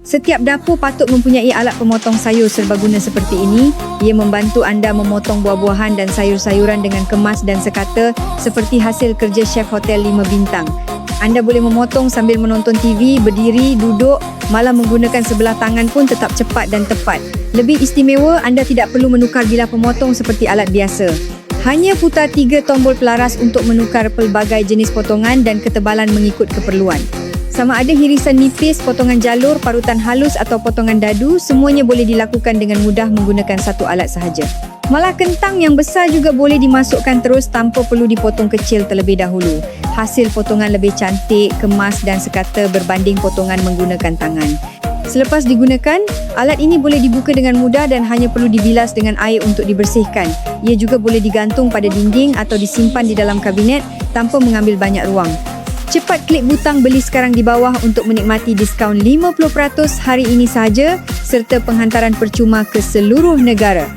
Setiap dapur patut mempunyai alat pemotong sayur serbaguna seperti ini. Ia membantu anda memotong buah-buahan dan sayur-sayuran dengan kemas dan sekata seperti hasil kerja chef hotel 5 bintang. Anda boleh memotong sambil menonton TV, berdiri, duduk, malah menggunakan sebelah tangan pun tetap cepat dan tepat. Lebih istimewa, anda tidak perlu menukar bilah pemotong seperti alat biasa. Hanya putar 3 tombol pelaras untuk menukar pelbagai jenis potongan dan ketebalan mengikut keperluan. Sama ada hirisan nipis, potongan jalur, parutan halus atau potongan dadu, semuanya boleh dilakukan dengan mudah menggunakan satu alat sahaja. Malah kentang yang besar juga boleh dimasukkan terus tanpa perlu dipotong kecil terlebih dahulu. Hasil potongan lebih cantik, kemas dan sekata berbanding potongan menggunakan tangan. Selepas digunakan, alat ini boleh dibuka dengan mudah dan hanya perlu dibilas dengan air untuk dibersihkan. Ia juga boleh digantung pada dinding atau disimpan di dalam kabinet tanpa mengambil banyak ruang. Cepat klik butang beli sekarang di bawah untuk menikmati diskaun 50% hari ini sahaja serta penghantaran percuma ke seluruh negara.